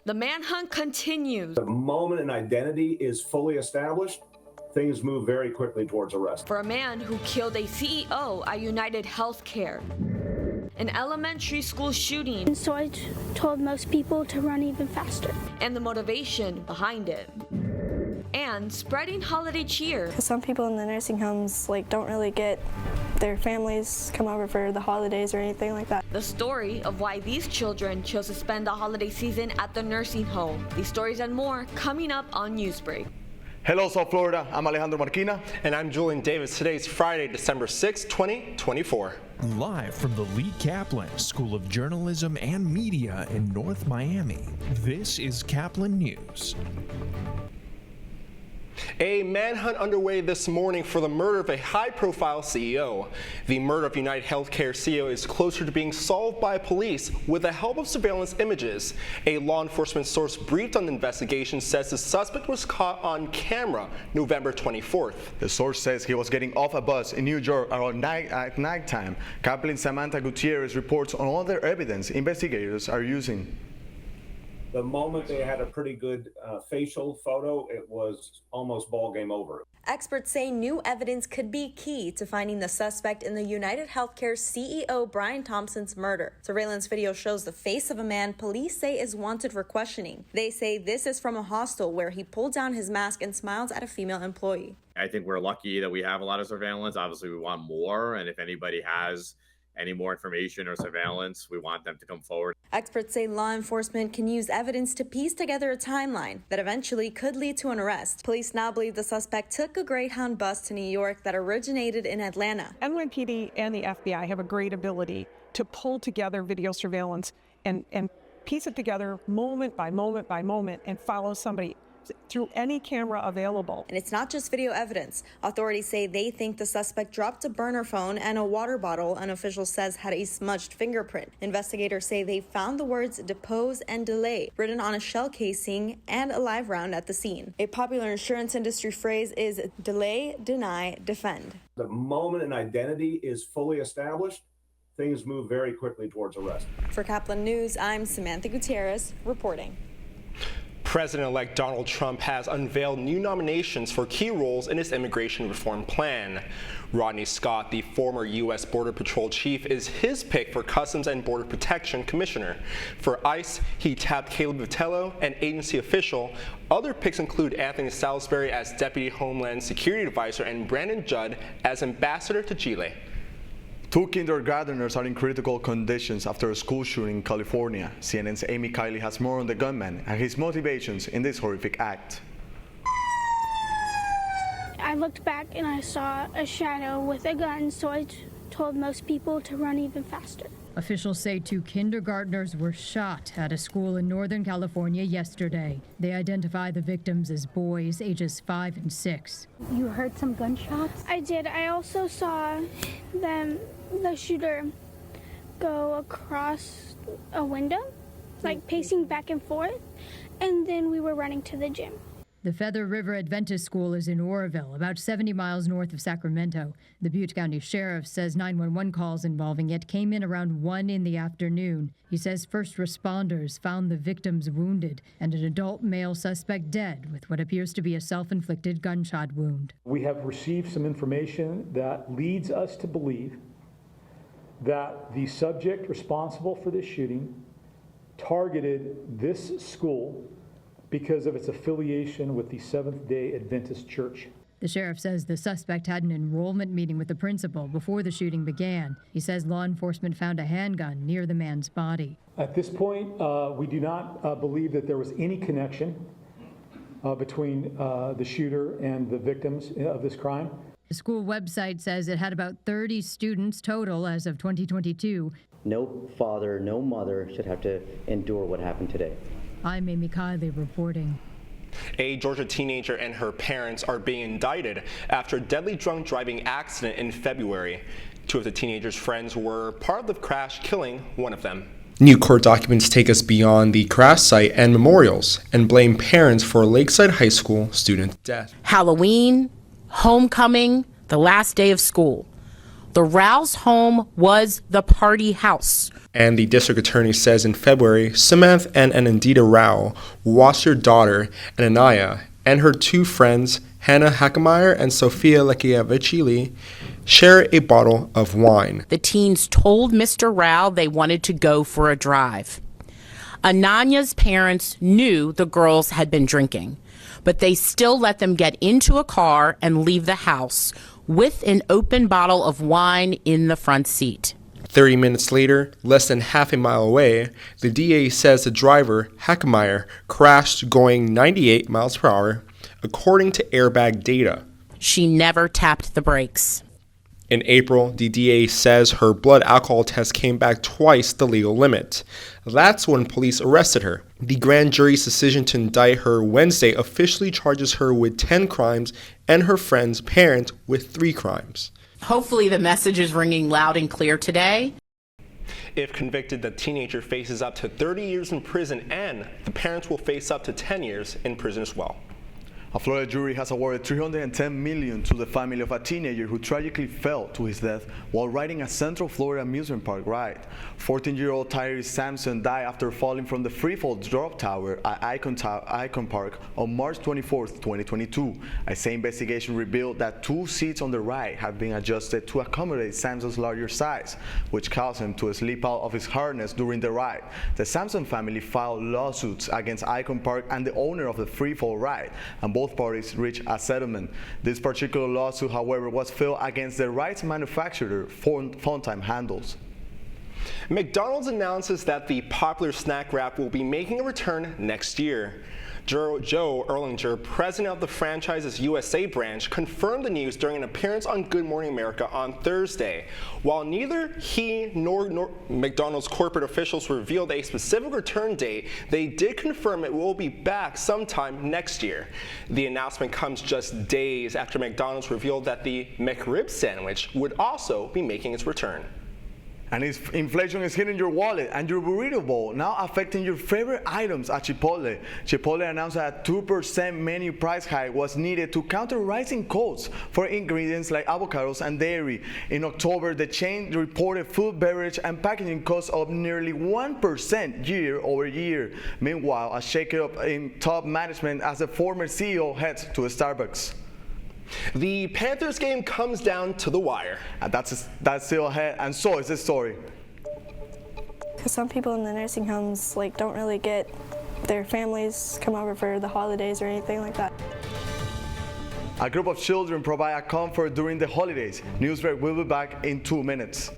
The manhunt continues. The moment an identity is fully established, things move very quickly towards arrest. For a man who killed a CEO at United Healthcare. An elementary school shooting. So I told most people to run even faster. And the motivation behind it. And spreading holiday cheer. Some people in the nursing homes don't really get their families come over for the holidays or anything like that. The story of why these children chose to spend the holiday season at the nursing home. These stories and more coming up on Newsbreak. Hello, South Florida. I'm Alejandro Marquina. And I'm Julian Davis. Today's Friday, December 6, 2024. Live from the Lee Caplin School of Journalism and Media in North Miami, this is Caplin News. A manhunt underway this morning for the murder of a high-profile CEO. The murder of United Healthcare CEO is closer to being solved by police with the help of surveillance images. A law enforcement source briefed on the investigation says the suspect was caught on camera November 24th. The source says he was getting off a bus in New York around at nighttime. Caplin Samantha Gutierrez reports on all the evidence investigators are using. The moment they had a pretty good facial photo, it was almost ball game over. Experts say new evidence could be key to finding the suspect in the United Healthcare CEO Brian Thompson's murder. Surveillance video shows the face of a man police say is wanted for questioning. They say this is from a hostel where he pulled down his mask and smiled at a female employee. I think we're lucky that we have a lot of surveillance. Obviously, we want more. And if anybody has any more information or surveillance, we want them to come forward. Experts say law enforcement can use evidence to piece together a timeline that eventually could lead to an arrest. Police now believe the suspect took a Greyhound bus to New York that originated in Atlanta. NYPD and the FBI have a great ability to pull together video surveillance and piece it together moment by moment by moment and follow somebody through any camera available. And it's not just video evidence. Authorities say they think the suspect dropped a burner phone and a water bottle an official says had a smudged fingerprint. Investigators say they found the words depose and delay written on a shell casing and a live round at the scene. A popular insurance industry phrase is delay, deny, defend. The moment an identity is fully established, things move very quickly towards arrest. For Caplin News, I'm Samantha Gutierrez reporting. President-elect Donald Trump has unveiled new nominations for key roles in his immigration reform plan. Rodney Scott, the former U.S. Border Patrol chief, is his pick for Customs and Border Protection Commissioner. For ICE, he tapped Caleb Vitello, an agency official. Other picks include Anthony Salisbury as Deputy Homeland Security Advisor and Brandon Judd as Ambassador to Chile. 2 kindergartners are in critical conditions after a school shooting in California. CNN's Amy Kiley has more on the gunman and his motivations in this horrific act. I looked back and I saw a shadow with a gun, so I told most people to run even faster. Officials say 2 kindergartners were shot at a school in Northern California yesterday. They identify the victims as boys ages 5 and 6. You heard some gunshots? I did. I also saw the shooter go across a window, pacing back and forth, and then we were running to the gym. The Feather River Adventist School is in Oroville, about 70 miles north of Sacramento. The Butte County Sheriff says 911 calls involving it came in around 1 in the afternoon. He says first responders found the victims wounded and an adult male suspect dead with what appears to be a self-inflicted gunshot wound. We have received some information that leads us to believe that the subject responsible for this shooting targeted this school because of its affiliation with the Seventh-day Adventist Church. The sheriff says the suspect had an enrollment meeting with the principal before the shooting began. He says law enforcement found a handgun near the man's body. At this point, we do not believe that there was any connection between the shooter and the victims of this crime. The school website says it had about 30 students total as of 2022. No father, no mother should have to endure what happened today. I'm Amy Kiley reporting. A Georgia teenager and her parents are being indicted after a deadly drunk driving accident in February. 2 of the teenager's friends were part of the crash, killing one of them. New court documents take us beyond the crash site and memorials and blame parents for a Lakeside High School student death. Halloween, homecoming, the last day of school. The Rouse home was the party house. And the district attorney says in February, Samantha and Anandita Rao watched her daughter, Anaya, and her two friends, Hannah Hackemeyer and Sofia Lekiavicili, share a bottle of wine. The teens told Mr. Rao they wanted to go for a drive. Ananya's parents knew the girls had been drinking, but they still let them get into a car and leave the house with an open bottle of wine in the front seat. 30 minutes later, less than half a mile away, the DA says the driver, Hackemeyer, crashed going 98 miles per hour, according to airbag data. She never tapped the brakes. In April, the DA says her blood alcohol test came back twice the legal limit. That's when police arrested her. The grand jury's decision to indict her Wednesday officially charges her with 10 crimes and her friend's parent with 3 crimes. Hopefully the message is ringing loud and clear today. If convicted, the teenager faces up to 30 years in prison, and the parents will face up to 10 years in prison as well. A Florida jury has awarded $310 million to the family of a teenager who tragically fell to his death while riding a Central Florida amusement park ride. 14-year-old Tyrese Sampson died after falling from the freefall drop tower at Icon Park on March 24, 2022. A same investigation revealed that 2 seats on the ride had been adjusted to accommodate Sampson's larger size, which caused him to slip out of his harness during the ride. The Sampson family filed lawsuits against Icon Park and the owner of the freefall ride, and both parties reached a settlement. This particular lawsuit, however, was filed against the ride's manufacturer, Funtime Handles. McDonald's announces that the popular snack wrap will be making a return next year. Joe Erlinger, president of the franchise's USA branch, confirmed the news during an appearance on Good Morning America on Thursday. While neither he nor McDonald's corporate officials revealed a specific return date, they did confirm it will be back sometime next year. The announcement comes just days after McDonald's revealed that the McRib sandwich would also be making its return. And inflation is hitting your wallet and your burrito bowl, now affecting your favorite items at Chipotle. Chipotle announced that a 2% menu price hike was needed to counter rising costs for ingredients like avocados and dairy. In October, the chain reported food, beverage, and packaging costs up nearly 1% year over year. Meanwhile, a shakeup in top management as the former CEO heads to Starbucks. The Panthers game comes down to the wire. That's still ahead, and so is this story. Because some people in the nursing homes don't really get their families come over for the holidays or anything like that. A group of children provide a comfort during the holidays. Newsbreak will be back in 2 minutes.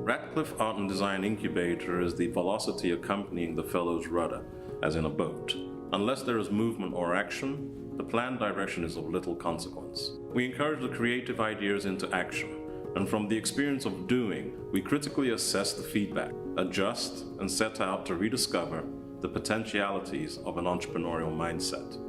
Radcliffe Art and Design Incubator is the velocity accompanying the fellow's rudder, as in a boat. Unless there is movement or action, the planned direction is of little consequence. We encourage the creative ideas into action, and from the experience of doing, we critically assess the feedback, adjust, and set out to rediscover the potentialities of an entrepreneurial mindset.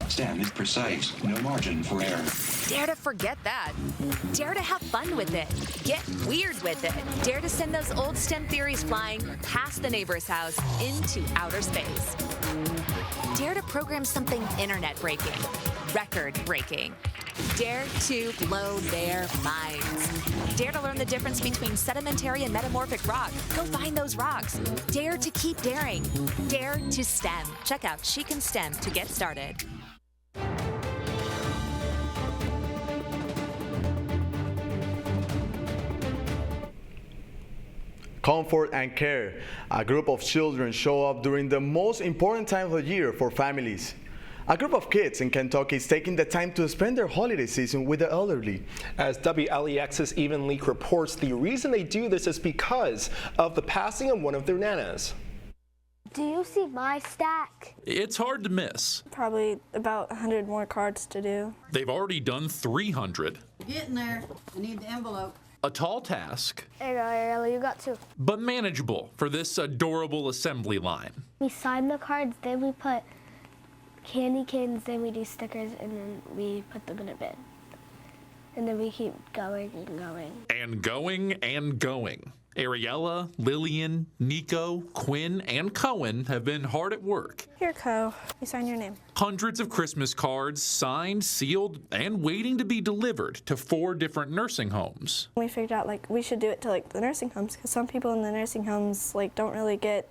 Stem is precise, no margin for error. Dare to forget that. Dare to have fun with it. Get weird with it. Dare to send those old STEM theories flying past the neighbor's house into outer space. Dare to program something internet breaking, record breaking. Dare to blow their minds. Dare to learn the difference between sedimentary and metamorphic rock. Go find those rocks. Dare to keep daring. Dare to STEM. Check out She Can STEM to get started. Comfort and care. A group of children show up during the most important time of the year for families. A group of kids in Kentucky is taking the time to spend their holiday season with the elderly. As WLEX's Even Leak reports, the reason they do this is because of the passing of one of their nanas. Do you see my stack? It's hard to miss. Probably about 100 more cards to do. They've already done 300. Getting there. I need the envelope. A tall task, There you go, Ariella, you got 2. but manageable for this adorable assembly line. We sign the cards, then we put candy canes, then we do stickers, and then we put them in a bin. And then we keep going and going. And going and going. Ariella, Lillian, Nico, Quinn, and Cohen have been hard at work. Here, Co. You sign your name. Hundreds of Christmas cards signed, sealed, and waiting to be delivered to 4 different nursing homes. We figured out we should do it to the nursing homes because some people in the nursing homes don't really get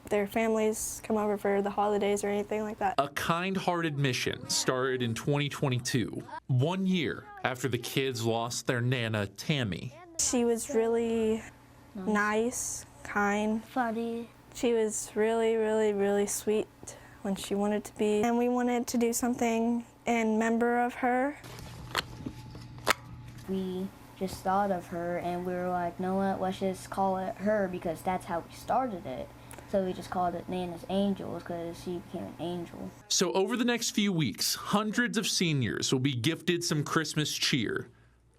their families come over for the holidays or anything like that. A kind-hearted mission started in 2022, 1 year after the kids lost their Nana, Tammy. She was really nice, kind, funny. She was really, really, really sweet when she wanted to be. And we wanted to do something in memory of her. We just thought of her and we were like, no, let's just call it her because that's how we started it. So we just called it Nana's Angels because she became an angel. So over the next few weeks, hundreds of seniors will be gifted some Christmas cheer,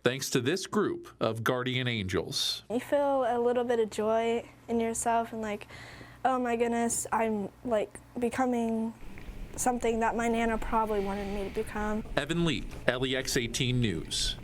thanks to this group of guardian angels. You feel a little bit of joy in yourself and oh my goodness, I'm becoming something that my Nana probably wanted me to become. Evan Lee, LEX 18 News.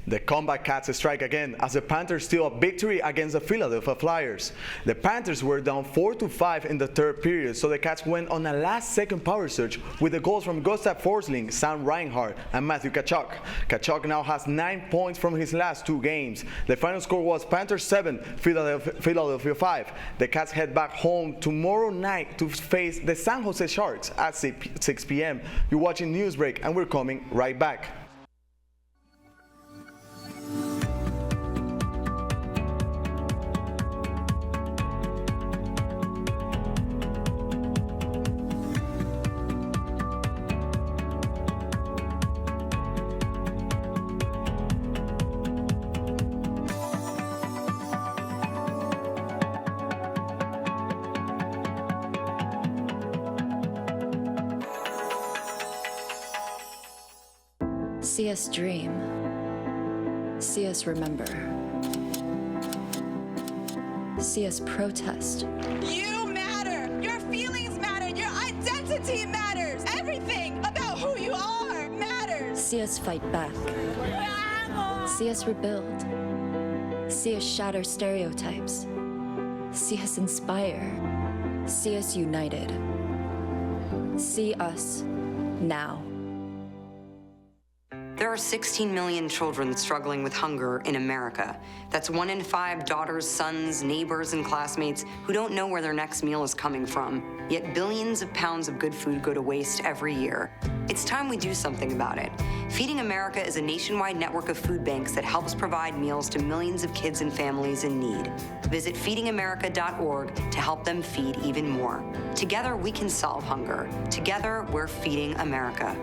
The Combat Cats strike again as the Panthers steal a victory against the Philadelphia Flyers. The Panthers were down 4-5 in the third period, so the Cats went on a last-second power surge with the goals from Gustav Forsling, Sam Reinhart, and Matthew Tkachuk. Tkachuk now has 9 points from his last 2 games. The final score was Panthers 7, Philadelphia 5. The Cats head back home tomorrow night to face the San Jose Sharks at 6 p.m. You're watching Newsbreak, and we're coming right back. See us dream. See us remember. See us protest. You matter. Your feelings matter. Your identity matters. Everything about who you are matters. See us fight back. See us rebuild. See us shatter stereotypes. See us inspire. See us united. See us now. There are 16 million children struggling with hunger in America. That's 1 in 5 daughters, sons, neighbors, and classmates who don't know where their next meal is coming from. Yet billions of pounds of good food go to waste every year. It's time we do something about it. Feeding America is a nationwide network of food banks that helps provide meals to millions of kids and families in need. Visit feedingamerica.org to help them feed even more. Together, we can solve hunger. Together, we're feeding America.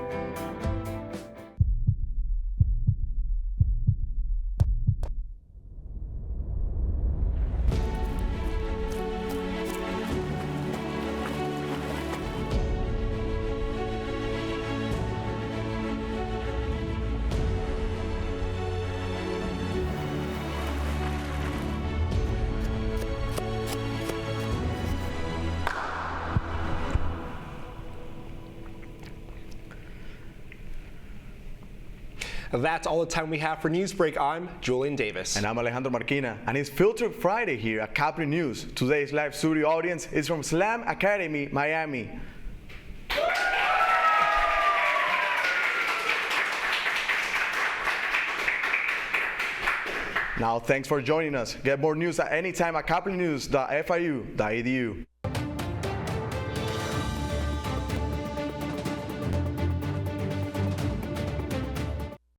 That's all the time we have for Newsbreak. I'm Julian Davis. And I'm Alejandro Marquina. And it's Filter Friday here at Caplin News. Today's live studio audience is from Slam Academy, Miami. Now, thanks for joining us. Get more news at any time at caplinnews.fiu.edu.